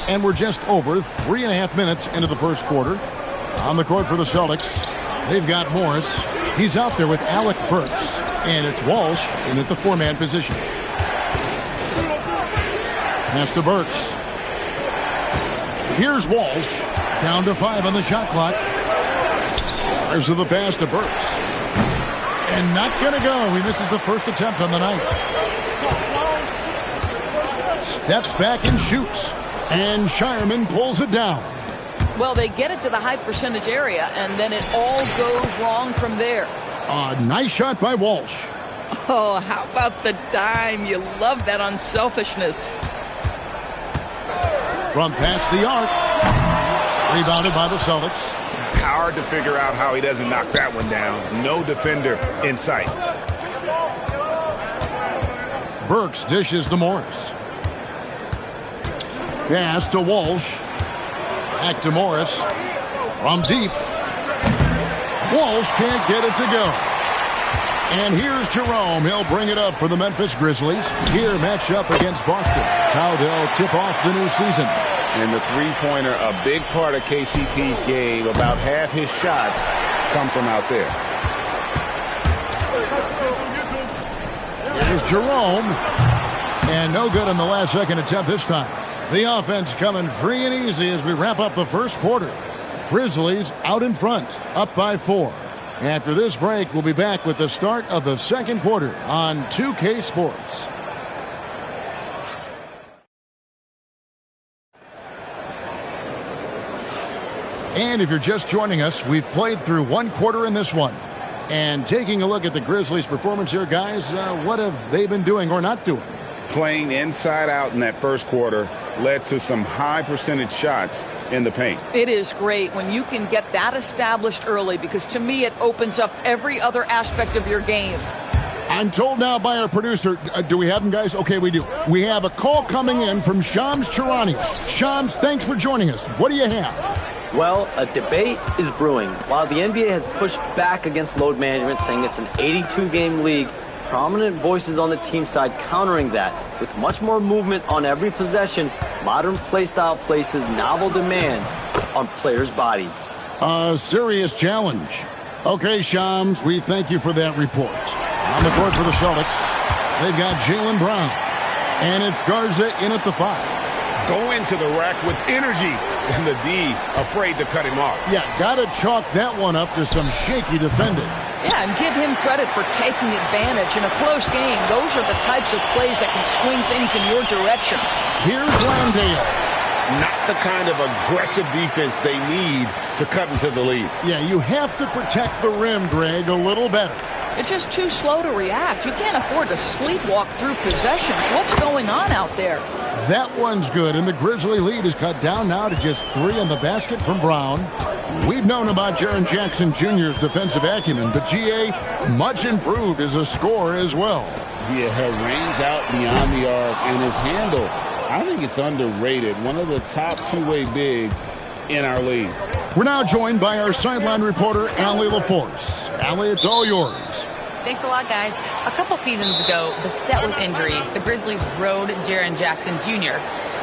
And we're just over 3.5 minutes into the first quarter. On the court for the Celtics, they've got Morris. He's out there with Alec Burks. And it's Walsh in at the four-man position. Pass to Burks. Here's Walsh. Down to 5 on the shot clock. There's the pass to Burks. And not going to go. He misses the first attempt on the night. Steps back and shoots. And Shireman pulls it down. Well, they get it to the high percentage area, and then it all goes wrong from there. A nice shot by Walsh. Oh, how about the dime? You love that unselfishness. From past the arc. Rebounded by the Celtics. Hard to figure out how he doesn't knock that one down. No defender in sight. Burks dishes to Morris. Pass to Walsh. Back to Morris. From deep. Walsh can't get it to go. And here's Jerome. He'll bring it up for the Memphis Grizzlies. Here matched up against Boston. It's how they'll tip off the new season. And the three-pointer, a big part of KCP's game. About half his shots come from out there. Here's Jerome. And no good on the last second attempt this time. The offense coming free and easy as we wrap up the first quarter. Grizzlies out in front, up by 4. After this break, we'll be back with the start of the second quarter on 2K Sports. And if you're just joining us, we've played through one quarter in this one. And taking a look at the Grizzlies' performance here, guys, what have they been doing or not doing? Playing inside out in that first quarter led to some high percentage shots in the paint. It is great when you can get that established early, because to me it opens up every other aspect of your game. I'm told now by our producer, do we have him, guys? Okay, we do. We have a call coming in from Shams Charania. Shams, thanks for joining us. What do you have? Well, a debate is brewing. While the NBA has pushed back against load management, saying it's an 82-game league, prominent voices on the team side countering that. With much more movement on every possession, modern play style places novel demands on players' bodies. A serious challenge. Okay, Shams, we thank you for that report. On the court for the Celtics, they've got Jaylen Brown. And it's Garza in at the 5. Go into the rack with energy. And the D afraid to cut him off. Yeah, got to chalk that one up to some shaky defending. Yeah, and give him credit for taking advantage in a close game. Those are the types of plays that can swing things in your direction. Here's Landale. Not the kind of aggressive defense they need to cut into the lead. Yeah, you have to protect the rim, Greg, a little better. It's just too slow to react. You can't afford to sleepwalk through possessions. What's going on out there? That one's good, and the Grizzly lead is cut down now to just 3 on the basket from Brown. We've known about Jaren Jackson Jr.'s defensive acumen, but G.A. much improved as a scorer as well. Yeah, her range out beyond the arc and his handle, I think it's underrated. One of the top two-way bigs in our league. We're now joined by our sideline reporter, Allie LaForce. Allie, it's all yours. Thanks a lot, guys. A couple seasons ago, beset with injuries, the Grizzlies rode Jaren Jackson Jr.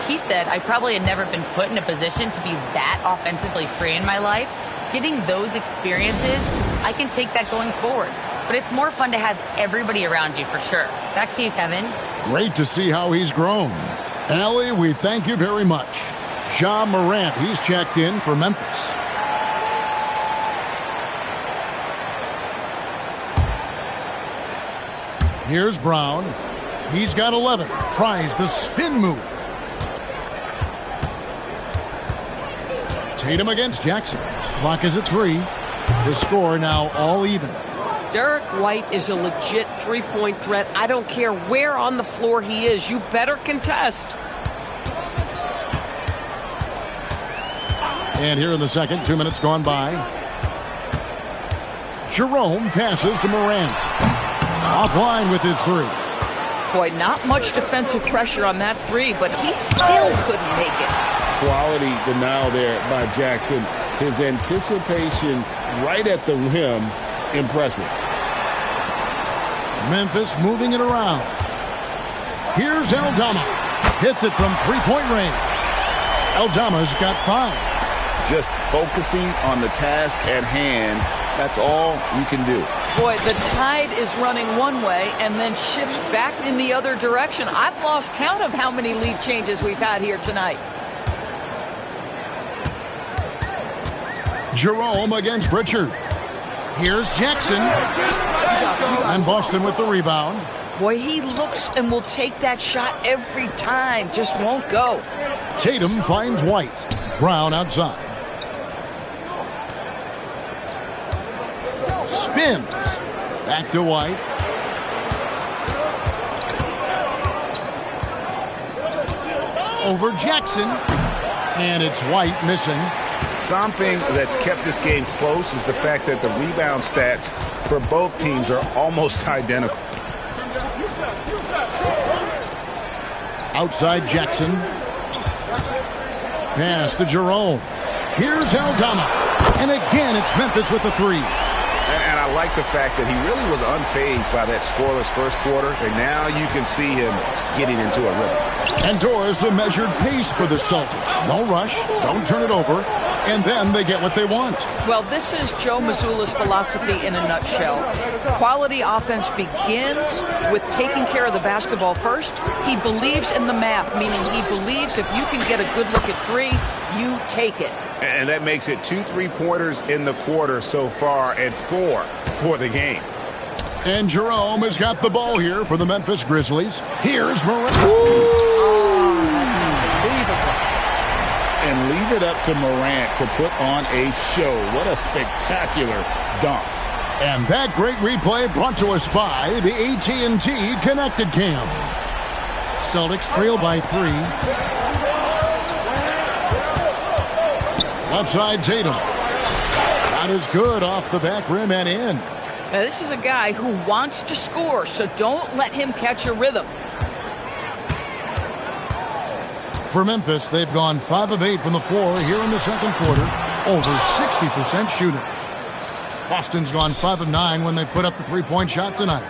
He said, I probably had never been put in a position to be that offensively free in my life. Getting those experiences, I can take that going forward. But it's more fun to have everybody around you for sure. Back to you, Kevin. Great to see how he's grown. Allie, we thank you very much. Ja Morant, he's checked in for Memphis. Here's Brown. He's got 11. Tries the spin move. Tatum against Jackson. Clock is at 3. The score now all even. Derek White is a legit three-point threat. I don't care where on the floor he is. You better contest. And here in the second, 2 minutes gone by. Jerome passes to Morant. Offline with his 3. Boy, not much defensive pressure on that 3, but he still couldn't make it. Quality denial there by Jackson. His anticipation right at the rim, impressive. Memphis moving it around. Here's Aldama. Hits it from three-point range. Aldama's got 5. Just focusing on the task at hand, that's all you can do. Boy, the tide is running one way and then shifts back in the other direction. I've lost count of how many lead changes we've had here tonight. Jerome against Pritchard. Here's Jackson. And Boston with the rebound. Boy, he looks and will take that shot every time. Just won't go. Tatum finds White. Brown outside. Spins. Back to White. Over Jackson. And it's White missing. Something that's kept this game close is the fact that the rebound stats for both teams are almost identical. Outside Jackson. Pass to Jerome. Here's Aldama. And again, it's Memphis with the 3. And I like the fact that he really was unfazed by that scoreless first quarter. And now you can see him getting into a rhythm. And Doris, a measured pace for the Celtics. No rush. Don't turn it over. And then they get what they want. Well, this is Joe Mazzulla's philosophy in a nutshell. Quality offense begins with taking care of the basketball first. He believes in the math, meaning he believes if you can get a good look at 3, you take it. And that makes it 2 3-pointers in the quarter so far and 4 for the game. And Jerome has got the ball here for the Memphis Grizzlies. Here's Morant. Oh, that's unbelievable. And leave it up to Morant to put on a show. What a spectacular dunk. And that great replay brought to us by the AT&T Connected Cam. Celtics trail by 3. Left side Tatum. Shot is good off the back rim and in. Now, this is a guy who wants to score, so don't let him catch a rhythm. For Memphis, they've gone 5 of 8 from the floor here in the second quarter. Over 60% shooting. Boston's gone 5 of 9 when they put up the 3-point shot tonight.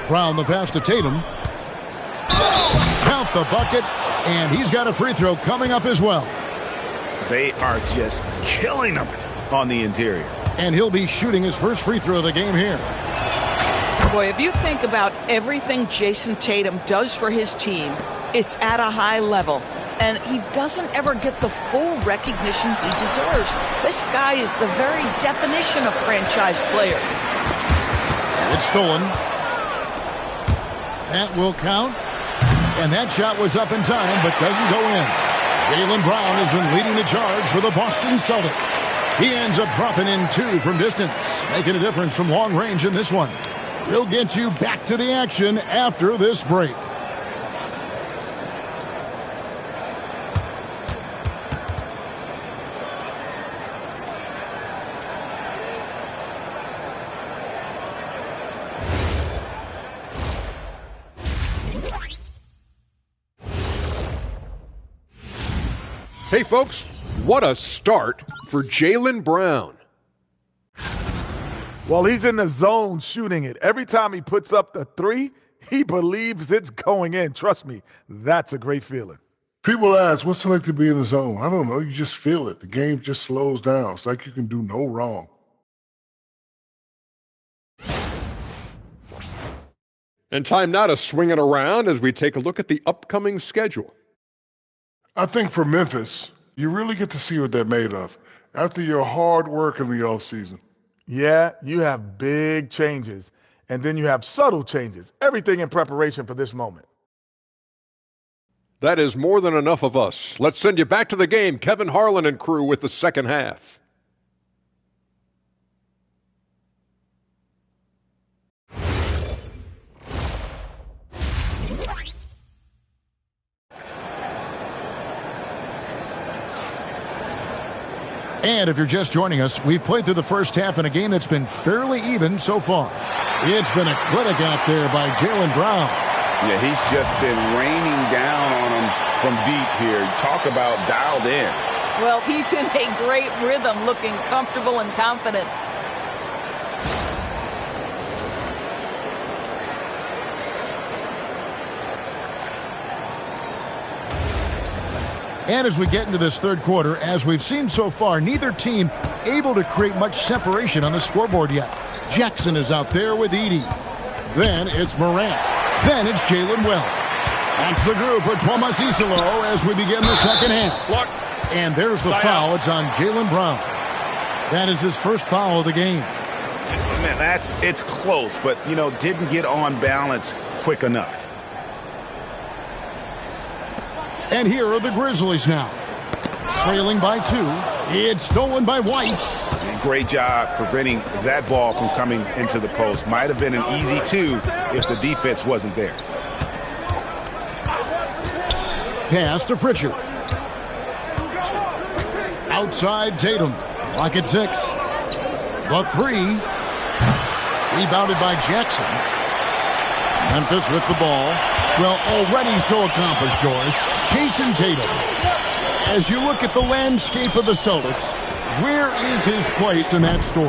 Brown the pass to Tatum. Count the bucket, and he's got a free throw coming up as well. They are just killing them on the interior. And he'll be shooting his first free throw of the game here. Boy, if you think about everything Jason Tatum does for his team, it's at a high level. And he doesn't ever get the full recognition he deserves. This guy is the very definition of franchise player. It's stolen. That will count. And that shot was up in time, but doesn't go in. Jaylen Brown has been leading the charge for the Boston Celtics. He ends up dropping in 2 from distance, making a difference from long range in this one. We'll get you back to the action after this break. Hey, folks, what a start for Jaylen Brown. Well, he's in the zone shooting it. Every time he puts up the 3, he believes it's going in. Trust me, that's a great feeling. People ask, what's it like to be in the zone? I don't know. You just feel it. The game just slows down. It's like you can do no wrong. And time now to swing it around as we take a look at the upcoming schedule. I think for Memphis, you really get to see what they're made of after your hard work in the offseason. Yeah, you have big changes, and then you have subtle changes. Everything in preparation for this moment. That is more than enough of us. Let's send you back to the game. Kevin Harlan and crew with the second half. And if you're just joining us, we've played through the first half in a game that's been fairly even so far. It's been a clinic out there by Jaylen Brown. Yeah, he's just been raining down on him from deep here. Talk about dialed in. Well, he's in a great rhythm, looking comfortable and confident. And as we get into this third quarter, as we've seen so far, neither team able to create much separation on the scoreboard yet. Jackson is out there with Edey. Then it's Morant. Then it's Jalen Wells. That's the group for Thomas Isolo as we begin the second half. Look. And there's the foul. It's on Jaylen Brown. That is his first foul of the game. Man, it's close, but, didn't get on balance quick enough. And here are the Grizzlies now. Trailing by 2. It's stolen by White. And great job preventing that ball from coming into the post. Might have been an easy 2 if the defense wasn't there. Pass to Pritchard. Outside Tatum. Rocket 6. The 3. Rebounded by Jackson. Memphis with the ball. Well, already so accomplished, Doris. Jason Tatum. As you look at the landscape of the Celtics, where is his place in that story?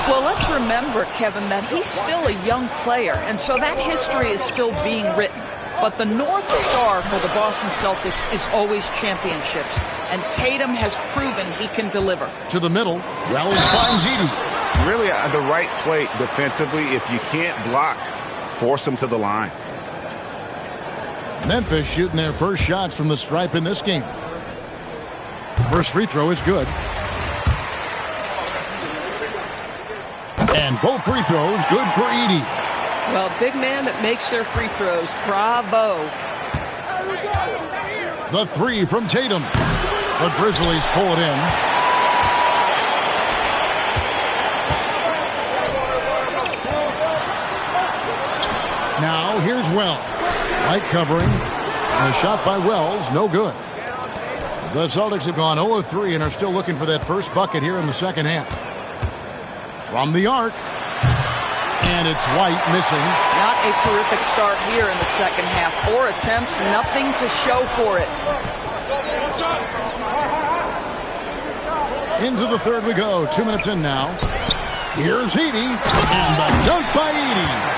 Well, let's remember, Kevin, that he's still a young player, and so that history is still being written. But the North Star for the Boston Celtics is always championships, and Tatum has proven he can deliver. To the middle, Wells finds Edey. Really the right play defensively. If you can't block, force him to the line. Memphis shooting their first shots from the stripe in this game. First free throw is good. And both free throws good for Edey. Well, big man that makes their free throws. Bravo. The 3 from Tatum. The Grizzlies pull it in. Now here's Wells. Light covering. A shot by Wells, no good. The Celtics have gone 0-3 and are still looking for that first bucket here in the second half. From the arc. And it's White missing. Not a terrific start here in the second half. 4 attempts, nothing to show for it. Into the third we go. 2 minutes in now. Here's Edey. And the dunk by Edey.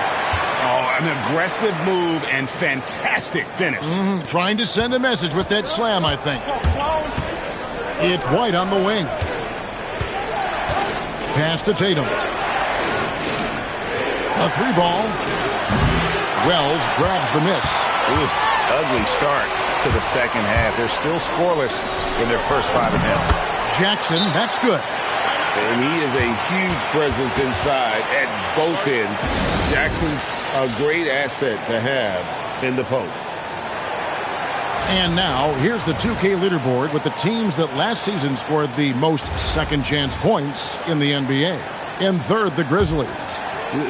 Oh, an aggressive move and fantastic finish. Trying to send a message with that slam, I think. It's White on the wing. Pass to Tatum. A 3 ball. Wells grabs the miss. Ugly start to the second half. They're still scoreless in their first 5.5. Jackson, that's good. And he is a huge presence inside at both ends. Jackson's a great asset to have in the post. And now, here's the 2K leaderboard with the teams that last season scored the most second-chance points in the NBA. In third, the Grizzlies.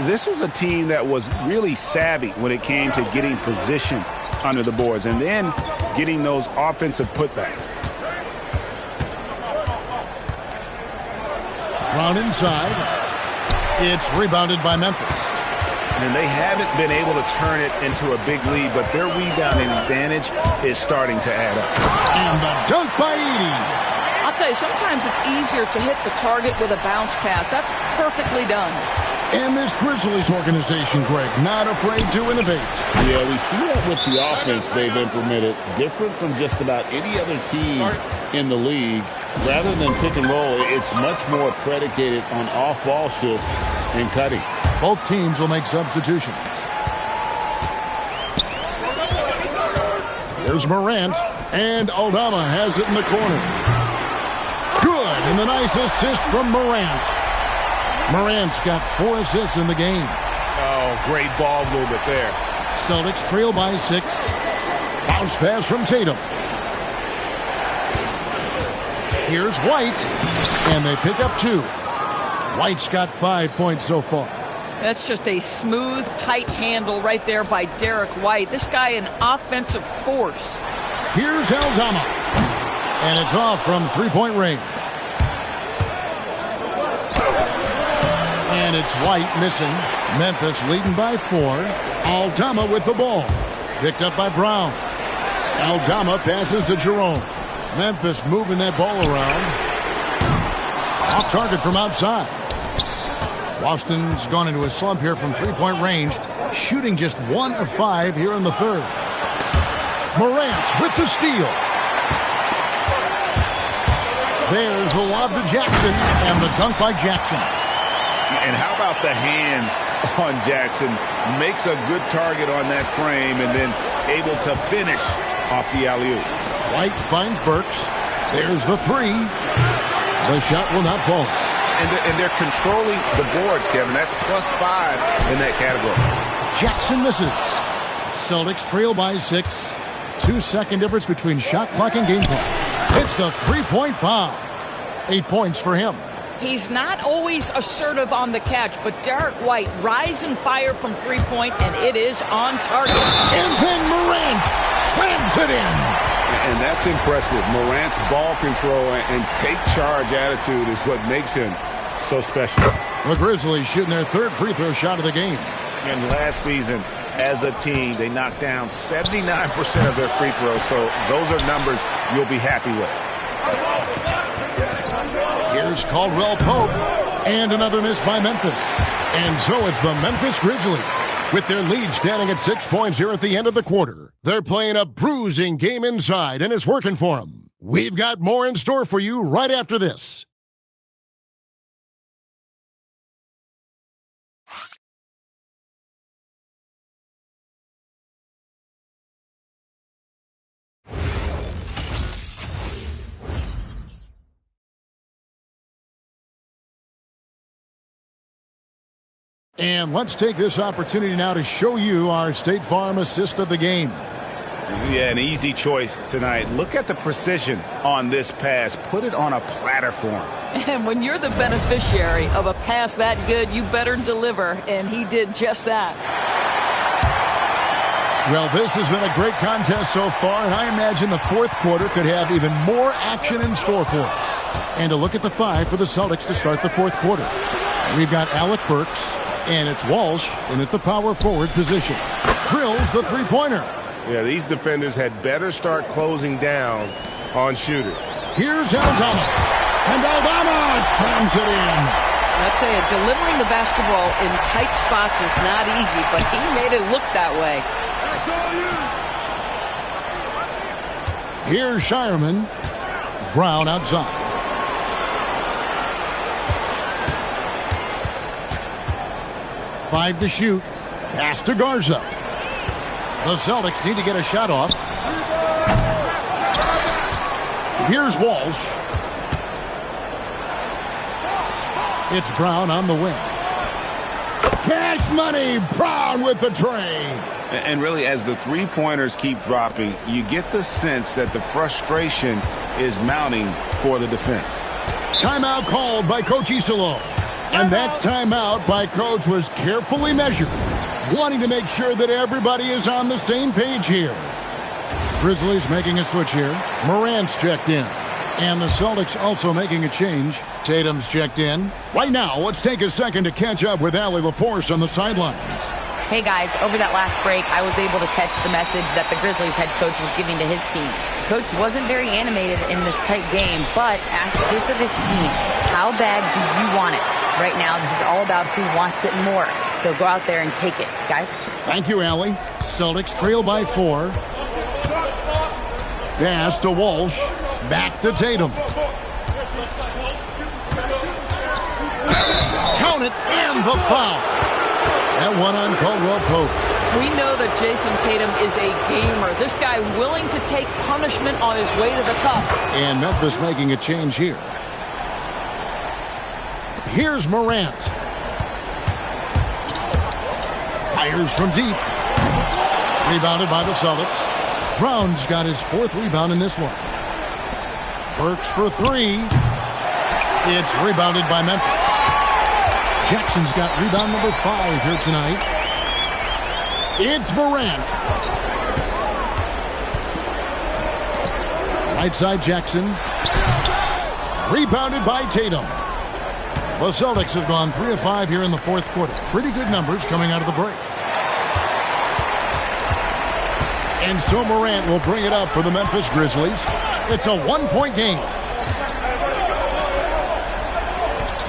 This was a team that was really savvy when it came to getting position under the boards and then getting those offensive putbacks. Brown inside. It's rebounded by Memphis. And they haven't been able to turn it into a big lead, but their rebounding advantage is starting to add up. And the dunk by Edey. I'll tell you, sometimes it's easier to hit the target with a bounce pass. That's perfectly done. And this Grizzlies organization, Greg, not afraid to innovate. Yeah, we see that with the offense they've implemented, different from just about any other team in the league. Rather than pick and roll, it's much more predicated on off-ball shifts and cutting. Both teams will make substitutions. Here's Morant, and Aldama has it in the corner. Good, and the nice assist from Morant. Morant's got 4 assists in the game. Oh, great ball movement there. Celtics trail by 6. Bounce pass from Tatum. Here's White, and they pick up 2. White's got 5 points so far. That's just a smooth, tight handle right there by Derek White. This guy an offensive force. Here's Aldama, and it's off from 3-point range. And it's White missing. Memphis leading by 4. Aldama with the ball. Picked up by Brown. Aldama passes to Jerome. Memphis moving that ball around. Off target from outside. Boston's gone into a slump here from 3-point range, shooting just 1 of 5 here in the third. Morant with the steal. There's the lob to Jackson, and the dunk by Jackson. And how about the hands on Jackson? Makes a good target on that frame and then able to finish off the alley-oop. White finds Burks. There's the three. The shot will not fall. And they're controlling the boards, Kevin. That's +5 in that category. Jackson misses. Celtics trail by 6. 2-second difference between shot clock and game clock. It's the three-point bomb. 8 points for him. He's not always assertive on the catch, but Derek White rise and fire from three-point, and it is on target. And then Morant slams it in. And that's impressive. Morant's ball control and take charge attitude is what makes him so special. The Grizzlies shooting their third free throw shot of the game. And last season, as a team, they knocked down 79% of their free throws, so those are numbers you'll be happy with. Here's Caldwell Pope, and another miss by Memphis. And so it's the Memphis Grizzlies, with their lead standing at 6 points here at the end of the quarter. They're playing a bruising game inside, and it's working for them. We've got more in store for you right after this. And let's take this opportunity now to show you our State Farm assist of the game. Yeah, an easy choice tonight. Look at the precision on this pass. Put it on a platter for him. And when you're the beneficiary of a pass that good, you better deliver, and he did just that. Well, this has been a great contest so far, and I imagine the fourth quarter could have even more action in store for us. And a look at the five for the Celtics to start the fourth quarter. We've got Alec Burks, and it's Walsh in at the power forward position. Drills the three-pointer. Yeah, these defenders had better start closing down on shooters. Here's Aldama. And Aldama slams it in. I tell you, delivering the basketball in tight spots is not easy, but he made it look that way. Here's Shireman. Brown outside. Five to shoot. Pass to Garza. The Celtics need to get a shot off. Here's Walsh. It's Brown on the wing. Cash money. Brown with the tray. And really, as the three-pointers keep dropping, you get the sense that the frustration is mounting for the defense. Timeout called by Coach Isolo. And that timeout by Coach was carefully measured, wanting to make sure that everybody is on the same page here. Grizzlies making a switch here. Morant's checked in. And the Celtics also making a change. Tatum's checked in. Right now, let's take a second to catch up with Allie LaForce on the sidelines. Hey guys, over that last break, I was able to catch the message that the Grizzlies head coach was giving to his team. Coach wasn't very animated in this tight game, but asked his of his team, how bad do you want it? Right now, this is all about who wants it more. So go out there and take it, guys. Thank you, Allie. Celtics trail by 4. Pass to Walsh. Back to Tatum. Count it, and the foul. That one on Caldwell Pope. We know that Jason Tatum is a gamer. This guy willing to take punishment on his way to the cup. And Memphis making a change here. Here's Morant. Fires from deep. Rebounded by the Celtics. Brown's got his 4th rebound in this one. Burks for 3. It's rebounded by Memphis. Jackson's got rebound number 5 here tonight. It's Morant. Right side Jackson. Rebounded by Tatum. The Celtics have gone 3 of 5 here in the fourth quarter. Pretty good numbers coming out of the break. And so Morant will bring it up for the Memphis Grizzlies. It's a 1-point game.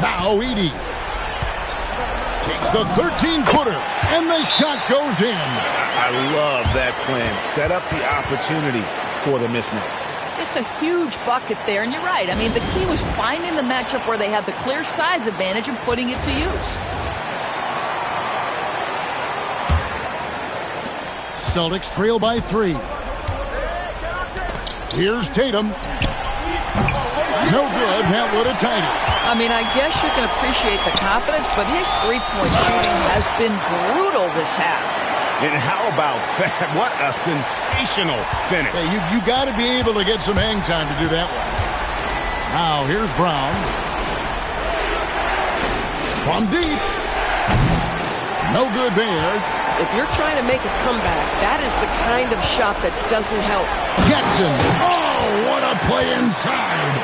Now Edey takes the 13-footer, and the shot goes in. I love that plan. Set up the opportunity for the mismatch. Just a huge bucket there, and you're right. I mean, the key was finding the matchup where they had the clear size advantage and putting it to use. Celtics trail by 3. Here's Tatum. No good. That would have tied it. I mean, I guess you can appreciate the confidence, but his three-point shooting has been brutal this half. And how about that? What a sensational finish. Hey, you got to be able to get some hang time to do that one. Now, here's Brown. From deep. No good there. If you're trying to make a comeback, that is the kind of shot that doesn't help. Jackson. Oh, what a play inside.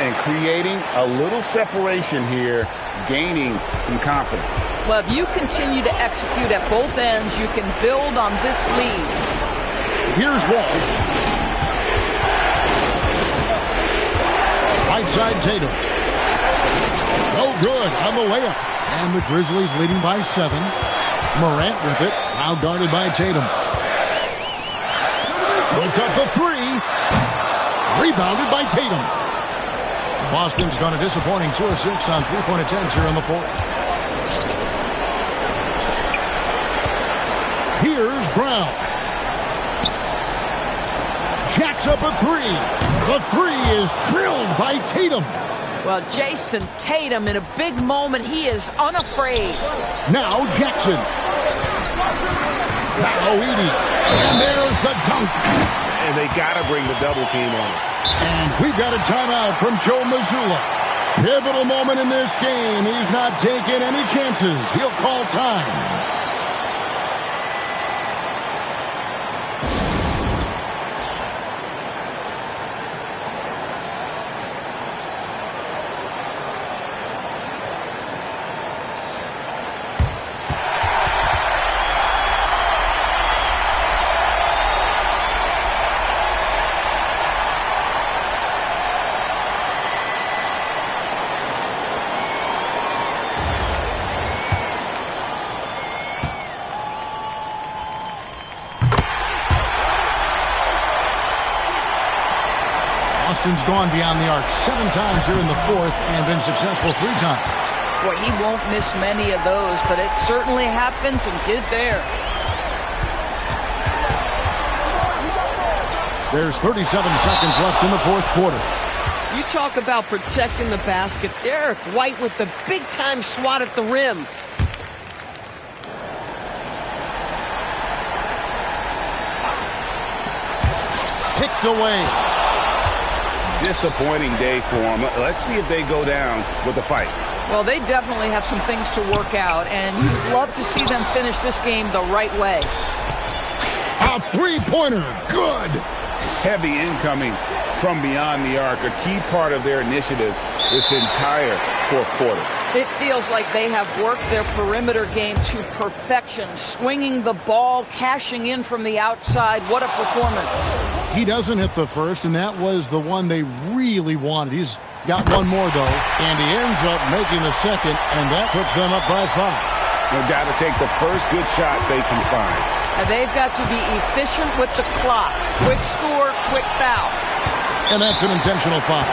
And creating a little separation here, gaining some confidence. Well, if you continue to execute at both ends, you can build on this lead. Here's Walsh. Right side Tatum. No good on the layup. And the Grizzlies leading by 7. Morant with it. Now guarded by Tatum. Puts up the 3. Rebounded by Tatum. Boston's gone a disappointing 2 of 6 on three-point attempts here in the 4th. Here's Brown. Jacks up a 3. The 3 is drilled by Tatum. Well, Jason Tatum in a big moment. He is unafraid. Now Jackson. Now Edey. And there's the dunk. And they got to bring the double team on him. And we've got a timeout from Joe Mazzulla. Pivotal moment in this game. He's not taking any chances. He'll call time. Boston's gone beyond the arc 7 times here in the 4th and been successful 3 times. Boy, he won't miss many of those, but it certainly happens and did there. There's 37 seconds left in the 4th quarter. You talk about protecting the basket. Derek White with the big-time swat at the rim. Kicked away. Disappointing day for them. Let's see if they go down with a fight. Well, they definitely have some things to work out, and you'd love to see them finish this game the right way. A three-pointer. Good. Heavy incoming from beyond the arc, a key part of their initiative this entire 4th quarter. It feels like they have worked their perimeter game to perfection, swinging the ball, cashing in from the outside. What a performance. He doesn't hit the first, and that was the one they really wanted. He's got one more, though, and he ends up making the second, and that puts them up by 5. They've got to take the first good shot they can find. And they've got to be efficient with the clock. Quick score, quick foul. And that's an intentional foul.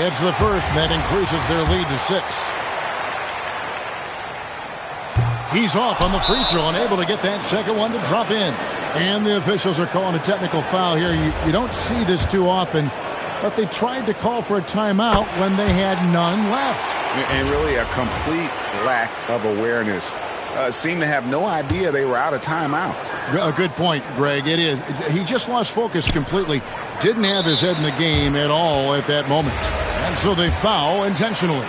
It's the first, and that increases their lead to 6. He's off on the free throw and able to get that second one to drop in. And the officials are calling a technical foul here. You don't see this too often, but they tried to call for a timeout when they had none left. And really a complete lack of awareness. Seemed to have no idea they were out of timeouts. A good point, Greg. It is. He just lost focus completely. Didn't have his head in the game at all at that moment. And so they foul intentionally.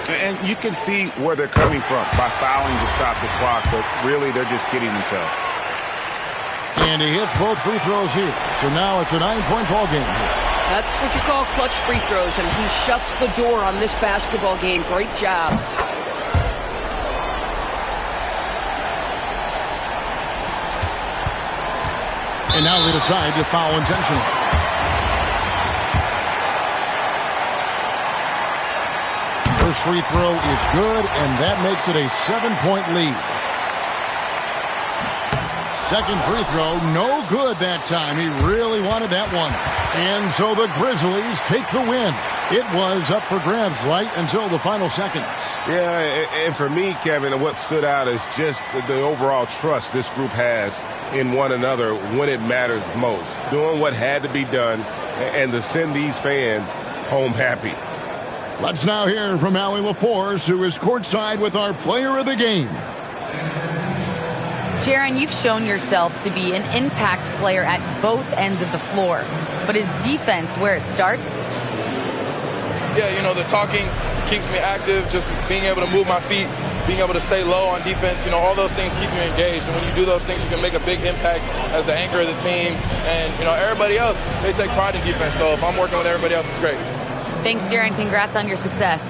And you can see where they're coming from by fouling to stop the clock, but really they're just kidding themselves. And he hits both free throws here. So now it's a 9-point ball game here. That's what you call clutch free throws, and he shuts the door on this basketball game. Great job. And now they decide to foul intentionally. First free throw is good, and that makes it a 7-point lead. Second free throw, no good that time. He really wanted that one. And so the Grizzlies take the win. It was up for grabs right until the final seconds. Yeah, and for me, Kevin, what stood out is just the overall trust this group has in one another when it matters most. Doing what had to be done and to send these fans home happy. Let's now hear from Allie LaForce, who is courtside with our player of the game. Jaren, you've shown yourself to be an impact player at both ends of the floor. But is defense where it starts? Yeah, the talking keeps me active, just being able to move my feet, being able to stay low on defense, all those things keep you engaged. And when you do those things, you can make a big impact as the anchor of the team. And, everybody else, they take pride in defense. So if I'm working with everybody else, it's great. Thanks, Jaren. Congrats on your success.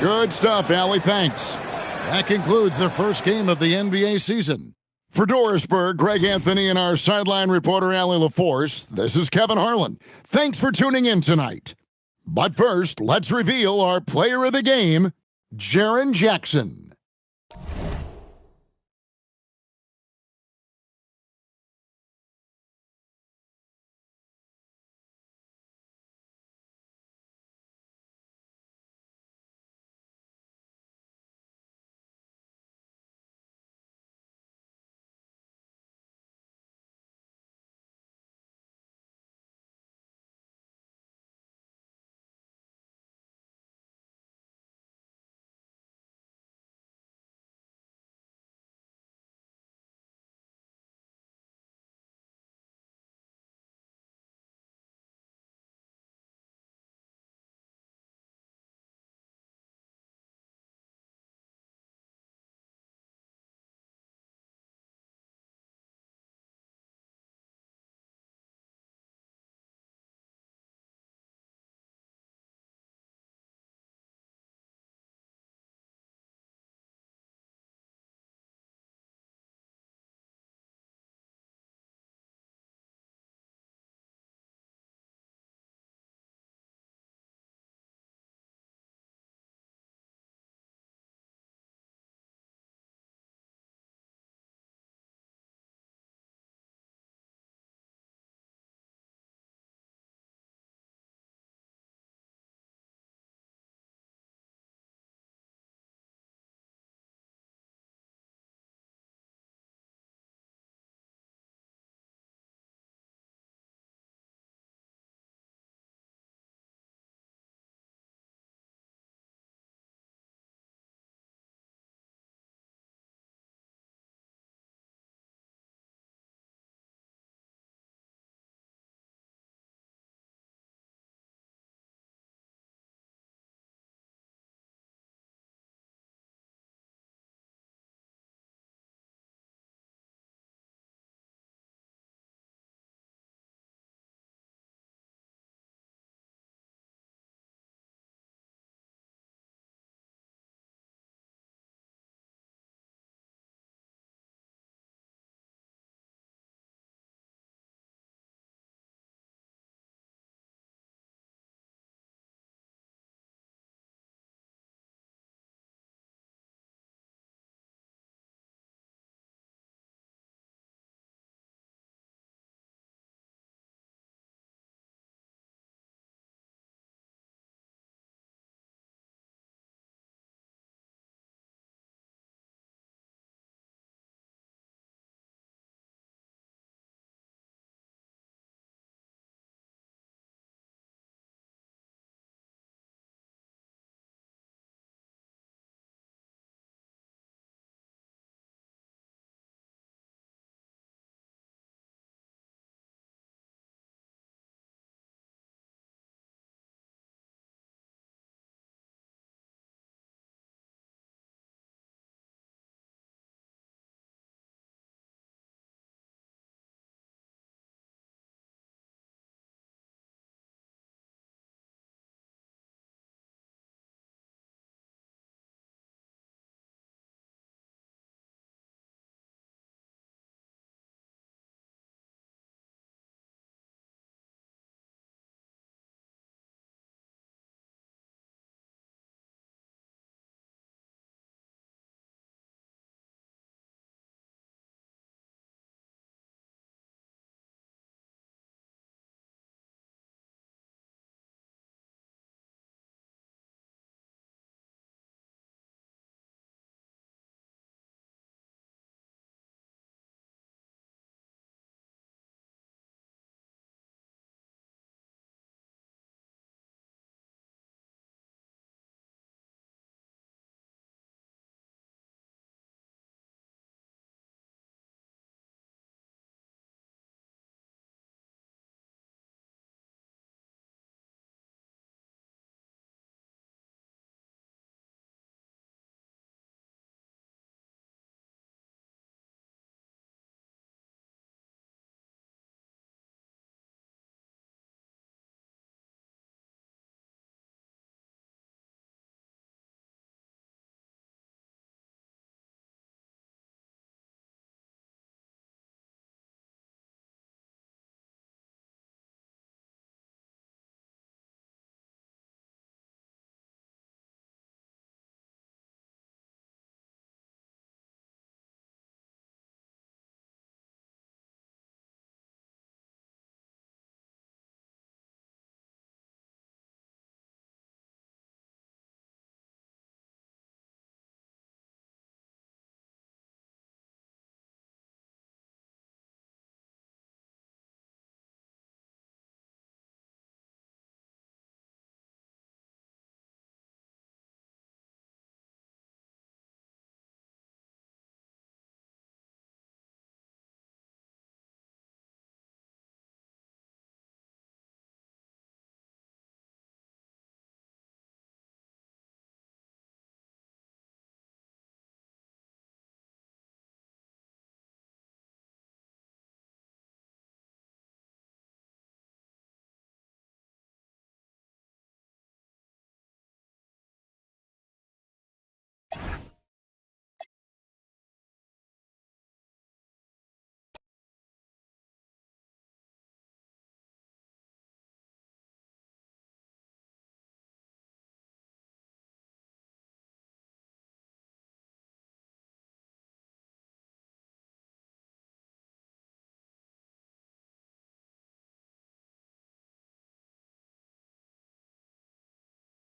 Good stuff, Allie. Thanks. That concludes the first game of the NBA season. For Dorisburg, Greg Anthony and our sideline reporter, Allie LaForce, this is Kevin Harlan. Thanks for tuning in tonight. But first, let's reveal our player of the game, Jaren Jackson.